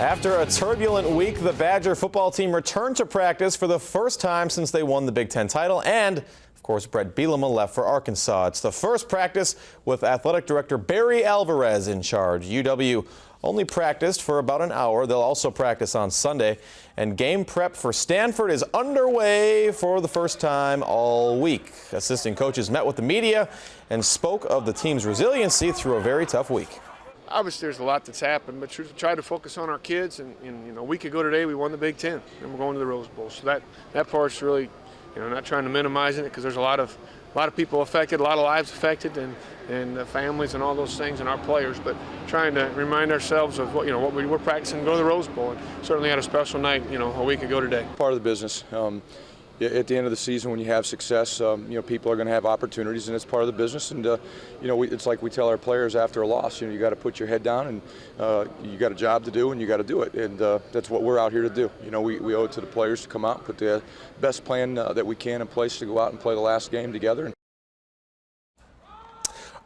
After a turbulent week, the Badger football team returned to practice for the first time since they won the Big Ten title, and of course, Brett Bielema left for Arkansas. It's the first practice with athletic director Barry Alvarez in charge. UW only practiced for about an hour. They'll also practice on Sunday, and game prep for Stanford is underway for the first time all week. Assistant coaches met with the media and spoke of the team's resiliency through a very tough week. Obviously, there's a lot that's happened, but try to focus on our kids. And a week ago today, we won the Big Ten, and we're going to the Rose Bowl. So that part's really, not trying to minimize it, because there's a lot of people affected, a lot of lives affected, and families and all those things, and our players. But trying to remind ourselves of what we were practicing to go to the Rose Bowl, and certainly had a special night, a week ago today. Part of the business. At the end of the season, when you have success, people are going to have opportunities, and it's part of the business. And it's like we tell our players after a loss, you got to put your head down, and you got a job to do, and you got to do it. And that's what we're out here to do. We owe it to the players to come out and put the best plan that we can in place to go out and play the last game together.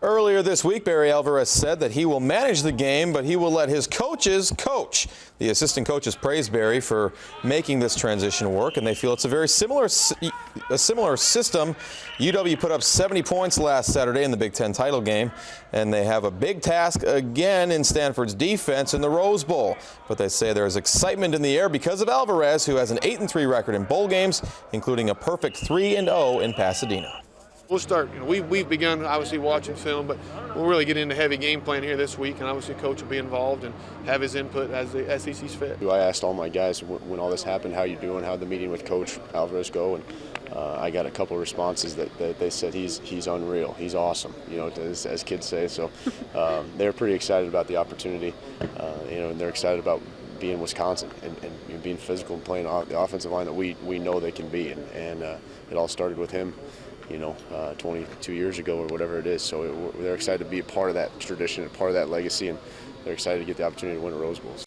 Earlier this week, Barry Alvarez said that he will manage the game, but he will let his coaches coach. The assistant coaches praised Barry for making this transition work, and they feel it's a very similar system. UW put up 70 points last Saturday in the Big Ten title game, and they have a big task again in Stanford's defense in the Rose Bowl. But they say there is excitement in the air because of Alvarez, who has an 8-3 record in bowl games, including a perfect 3-0 in Pasadena. We'll start. We've begun obviously watching film, but we'll really get into heavy game plan here this week, and obviously Coach will be involved and have his input as he sees fit. I asked all my guys when all this happened, how you doing, how'd the meeting with Coach Alvarez go, and I got a couple of responses that they said he's unreal, he's awesome, as kids say. So they're pretty excited about the opportunity, and they're excited about being in Wisconsin and being physical and playing the offensive line that we know they can be, and it all started with him. 22 years ago or whatever it is. So they're excited to be a part of that tradition, a part of that legacy, and they're excited to get the opportunity to win a Rose Bowl. So.